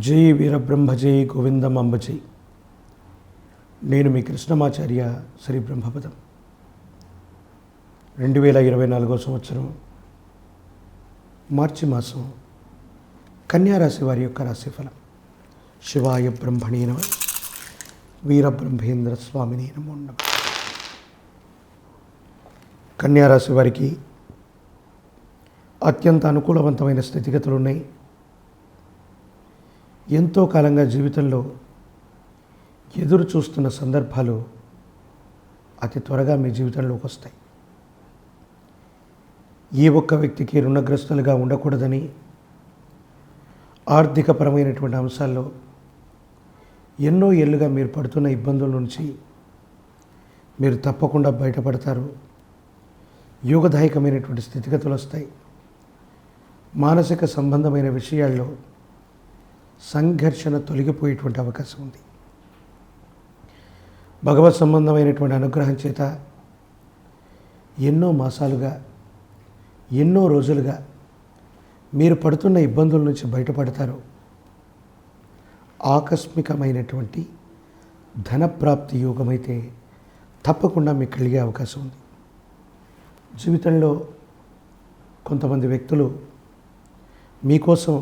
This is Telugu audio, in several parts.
జై వీరబ్రహ్మ జై గోవిందమాంబ జై. నేను మీ కృష్ణమాచార్య శ్రీ బ్రహ్మపదం. 2024 సంవత్సరం మార్చి మాసం కన్యారాశి వారి యొక్క రాశిఫలం. శివాయ బ్రహ్మణే నమః, వీరబ్రహ్మేంద్ర స్వామినే నమో నమః. కన్యారాశి వారికి అత్యంత అనుకూలవంతమైన స్థితిగతులు ఉన్నాయి. ఎంతో కాలంగా జీవితంలో ఎదురు చూస్తున్న సందర్భాలు అతి త్వరగా మీ జీవితంలోకి వస్తాయి. ఏ ఒక్క వ్యక్తికి రుణగ్రస్తులుగా ఉండకూడదని, ఆర్థికపరమైనటువంటి అంశాల్లో ఎన్నో ఏళ్ళుగా మీరు పడుతున్న ఇబ్బందుల నుంచి మీరు తప్పకుండా బయటపడతారు. యోగదాయకమైనటువంటి స్థితిగతులు వస్తాయి. మానసిక సంబంధమైన విషయాల్లో సంఘర్షణ తొలగిపోయేటువంటి అవకాశం ఉంది. భగవత్ సంబంధమైనటువంటి అనుగ్రహం చేత ఎన్నో మాసాలుగా, ఎన్నో రోజులుగా మీరు పడుతున్న ఇబ్బందుల నుంచి బయటపడతారు. ఆకస్మికమైనటువంటి ధనప్రాప్తి యోగమైతే తప్పకుండా మీకు కలిగే అవకాశం ఉంది. జీవితంలో కొంతమంది వ్యక్తులు మీకోసం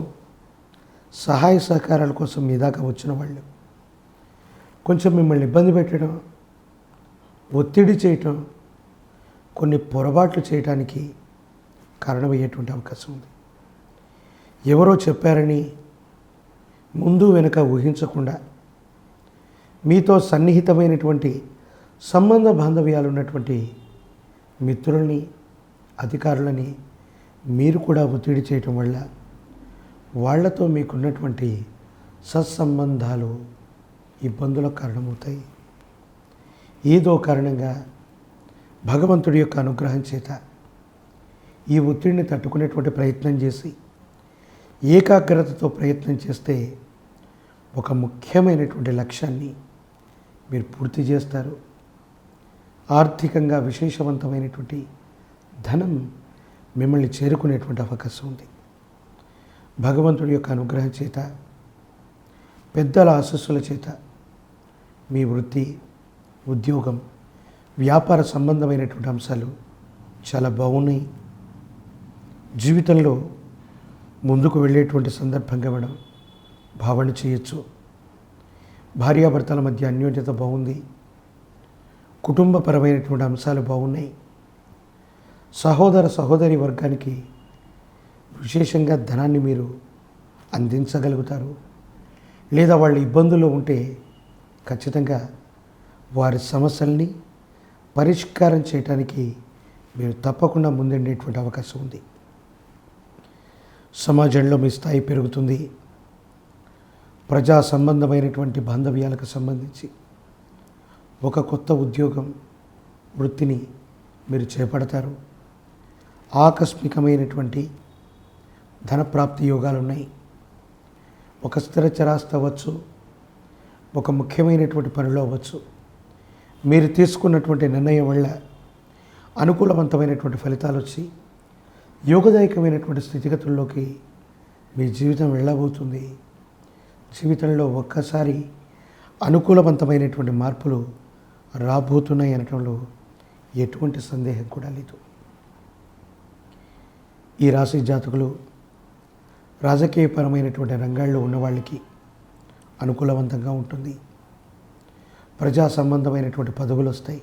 సహాయ సహకారాల కోసం మీ దాకా వచ్చిన వాళ్ళు కొంచెం మిమ్మల్ని ఇబ్బంది పెట్టడం, ఒత్తిడి చేయటం, కొన్ని పొరపాట్లు చేయడానికి కారణమయ్యేటువంటి అవకాశం ఉంది. ఎవరో చెప్పారని ముందు వెనుక ఊహించకుండా మీతో సన్నిహితమైనటువంటి సంబంధ బాంధవ్యాలు ఉన్నటువంటి మిత్రుల్ని, అధికారులని మీరు కూడా ఒత్తిడి చేయటం వల్ల వాళ్లతో మీకున్నటువంటి సత్సంబంధాలు ఇబ్బందులకు కారణమవుతాయి. ఏదో కారణంగా భగవంతుడి యొక్క అనుగ్రహం చేత ఈ ఒత్తిడిని తట్టుకునేటువంటి ప్రయత్నం చేసి ఏకాగ్రతతో ప్రయత్నం చేస్తే ఒక ముఖ్యమైనటువంటి లక్ష్యాన్ని మీరు పూర్తి చేస్తారు. ఆర్థికంగా విశేషవంతమైనటువంటి ధనం మిమ్మల్ని చేరుకునేటువంటి అవకాశం ఉంది. భగవంతుడి యొక్క అనుగ్రహం చేత, పెద్దల ఆశస్సుల చేత మీ వృత్తి, ఉద్యోగం, వ్యాపార సంబంధమైనటువంటి అంశాలు చాలా బాగున్నాయి. జీవితంలో ముందుకు వెళ్ళేటువంటి సందర్భంగా మనం భావన చేయొచ్చు. భార్యాభర్తల మధ్య అన్యోన్యత బాగుంది. కుటుంబపరమైనటువంటి అంశాలు బాగున్నాయి. సహోదర సహోదరి వర్గానికి విశేషంగా ధనాన్ని మీరు అందించగలుగుతారు. లేదా వాళ్ళు ఇబ్బందుల్లో ఉంటే ఖచ్చితంగా వారి సమస్యల్ని పరిష్కారం చేయడానికి మీరు తప్పకుండా ముందుండేటువంటి అవకాశం ఉంది. సమాజంలో మీ స్థాయి పెరుగుతుంది. ప్రజా సంబంధమైనటువంటి బాంధవ్యాలకు సంబంధించి ఒక కొత్త ఉద్యోగం, వృత్తిని మీరు చేపడతారు. ఆకస్మికమైనటువంటి ధనప్రాప్తి యోగాలు ఉన్నాయి. ఒక స్థిర చరాస్తి అవ్వచ్చు, ఒక ముఖ్యమైనటువంటి పనిలో అవ్వచ్చు. మీరు తీసుకున్నటువంటి నిర్ణయం వల్ల అనుకూలవంతమైనటువంటి ఫలితాలు వచ్చి యోగదాయకమైనటువంటి స్థితిగతుల్లోకి మీ జీవితం వెళ్ళబోతుంది. జీవితంలో ఒక్కసారి అనుకూలవంతమైనటువంటి మార్పులు రాబోతున్నాయి అనటంలో ఎటువంటి సందేహం కూడా లేదు. ఈ రాశి జాతకులు రాజకీయపరమైనటువంటి రంగాల్లో ఉన్నవాళ్ళకి అనుకూలవంతంగా ఉంటుంది. ప్రజా సంబంధమైనటువంటి పదవులు వస్తాయి.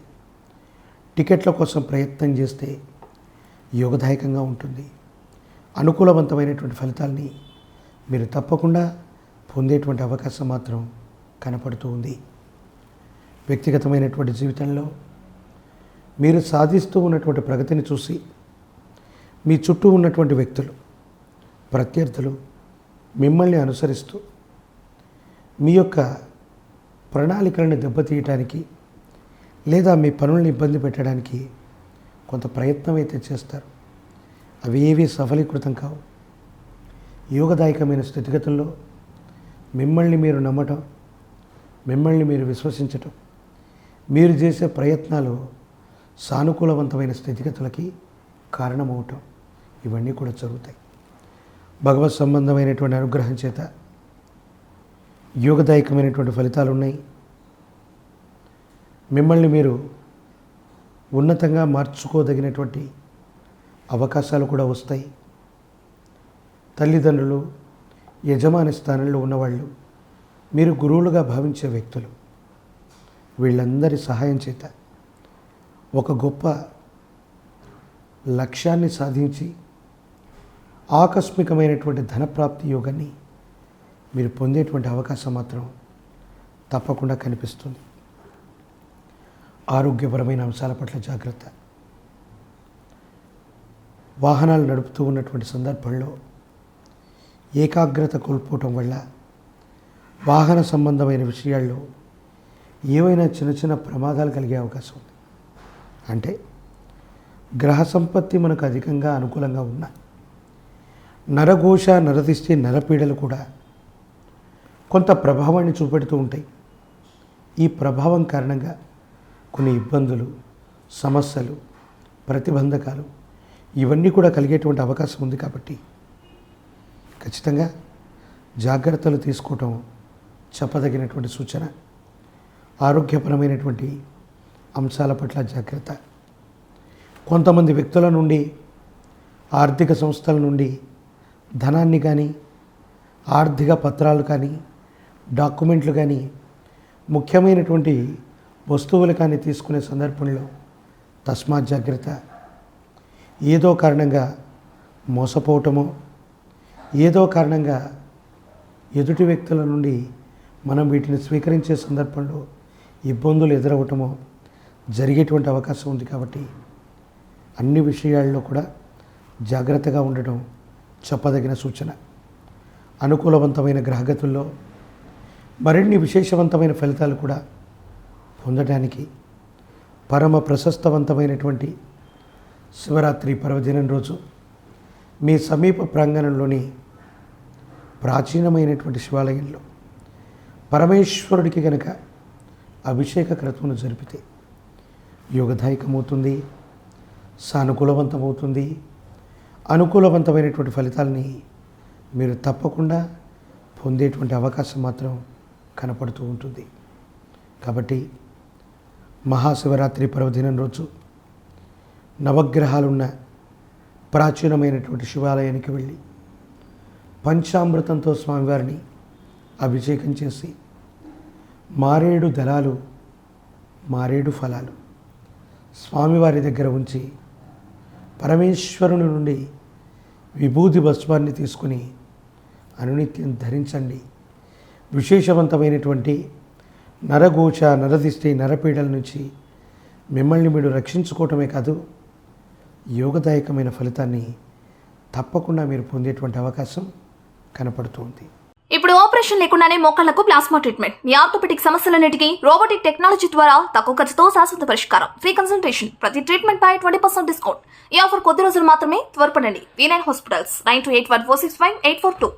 టికెట్ల కోసం ప్రయత్నం చేస్తే యోగదాయకంగా ఉంటుంది. అనుకూలవంతమైనటువంటి ఫలితాల్ని మీరు తప్పకుండా పొందేటువంటి అవకాశం మాత్రం కనపడుతూ ఉంది. వ్యక్తిగతమైనటువంటి జీవితంలో మీరు సాధిస్తూ ఉన్నటువంటి ప్రగతిని చూసి మీ చుట్టూ ఉన్నటువంటి వ్యక్తులు, ప్రత్యర్థులు మిమ్మల్ని అనుసరిస్తూ మీ యొక్క ప్రణాళికలను దెబ్బతీయటానికి లేదా మీ పనులను ఇబ్బంది పెట్టడానికి కొంత ప్రయత్నం అయితే చేస్తారు. అవి ఏవీ సఫలీకృతం కావు. యోగదాయకమైన స్థితిగతుల్లో మిమ్మల్ని మీరు నమ్మటం, మిమ్మల్ని మీరు విశ్వసించటం, మీరు చేసే ప్రయత్నాలు సానుకూలవంతమైన స్థితిగతులకి కారణమవటం, ఇవన్నీ కూడా జరుగుతాయి. భగవత్ సంబంధమైనటువంటి అనుగ్రహం చేత యోగదాయకమైనటువంటి ఫలితాలు ఉన్నాయి. మిమ్మల్ని మీరు ఉన్నతంగా మార్చుకోదగినటువంటి అవకాశాలు కూడా వస్తాయి. తల్లిదండ్రులు, యజమాని స్థానంలో ఉన్నవాళ్ళు, మీరు గురువులుగా భావించే వ్యక్తులు, వీళ్ళందరి సహాయం చేత ఒక గొప్ప లక్ష్యాన్ని సాధించి ఆకస్మికమైనటువంటి ధనప్రాప్తి యోగాన్ని మీరు పొందేటువంటి అవకాశం మాత్రం తప్పకుండా కనిపిస్తుంది. ఆరోగ్యపరమైన అంశాల పట్ల జాగ్రత్త. వాహనాలు నడుపుతూ ఉన్నటువంటి సందర్భంలో ఏకాగ్రత కోల్పోవటం వల్ల వాహన సంబంధమైన విషయాల్లో ఏవైనా చిన్న చిన్న ప్రమాదాలు కలిగే అవకాశం ఉంది. అంటే గ్రహ సంపత్తి మనకు అధికంగా అనుకూలంగా ఉన్న నరఘోష, నరదిష్టి, నరపీడలు కూడా కొంత ప్రభావాన్ని చూపెడుతూ ఉంటాయి. ఈ ప్రభావం కారణంగా కొన్ని ఇబ్బందులు, సమస్యలు, ప్రతిబంధకాలు ఇవన్నీ కూడా కలిగేటువంటి అవకాశం ఉంది. కాబట్టి ఖచ్చితంగా జాగ్రత్తలు తీసుకోవటం చెప్పదగినటువంటి సూచన. ఆరోగ్యపరమైనటువంటి అంశాల పట్ల జాగ్రత్త. కొంతమంది వ్యక్తుల నుండి, ఆర్థిక సంస్థల నుండి ధనాన్ని కానీ, ఆర్థిక పత్రాలు కానీ, డాక్యుమెంట్లు కానీ, ముఖ్యమైనటువంటి వస్తువులు కానీ తీసుకునే సందర్భంలో తస్మాత్ జాగ్రత్త. ఏదో కారణంగా మోసపోవటమో, ఏదో కారణంగా ఎదుటి వ్యక్తుల నుండి మనం వీటిని స్వీకరించే సందర్భంలో ఇబ్బందులు ఎదురవటమో జరిగేటువంటి అవకాశం ఉంది. కాబట్టి అన్ని విషయాల్లో కూడా జాగ్రత్తగా ఉండటం చెప్పదగిన సూచన. అనుకూలవంతమైన గ్రహగతుల్లో మరిన్ని విశేషవంతమైన ఫలితాలు కూడా పొందడానికి పరమ ప్రశస్తవంతమైనటువంటి శివరాత్రి పర్వదినం రోజు మీ సమీప ప్రాంగణంలోని ప్రాచీనమైనటువంటి శివాలయంలో పరమేశ్వరుడికి కనుక అభిషేక క్రతువును జరిపితే యోగదాయకమవుతుంది, సానుకూలవంతమవుతుంది. అనుకూలవంతమైనటువంటి ఫలితాలని మీరు తప్పకుండా పొందేటువంటి అవకాశం మాత్రం కనపడుతూ ఉంటుంది. కాబట్టి మహాశివరాత్రి పర్వదినం రోజు నవగ్రహాలున్న ప్రాచీనమైనటువంటి శివాలయానికి వెళ్ళి పంచామృతంతో స్వామివారిని అభిషేకం చేసి మారేడు దళాలు, మారేడు ఫలాలు స్వామివారి దగ్గర ఉంచి పరమేశ్వరుని నుండి విభూతి భస్మాన్ని తీసుకుని అనునిత్యం ధరించండి. విశేషవంతమైనటువంటి నరఘోష, నరదిష్టి, నరపీడల నుంచి మిమ్మల్ని మీరు రక్షించుకోవటమే కాదు, యోగదాయకమైన ఫలితాన్ని తప్పకుండా మీరు పొందేటువంటి అవకాశం కనపడుతుంది. ఇప్పుడు ఆపరేషన్ లేకుండానే మోకాళ్లకు ప్లాస్మా ట్రీట్మెంట్. మీ ఆర్థోపెడిక్ సమస్యలన్నిటికీ రోబోటిక్ టెక్నాలజీ ద్వారా తక్కువ ఖర్చుతో శాశ్వత పరిష్కారం. Free consultation. ప్రతి ట్రీట్మెంట్ పై 20% డిస్కౌంట్. ఈ ఆఫర్ కొద్ది రోజులు మాత్రమే. త్వరపడండి. V9 hospitals 9281465842.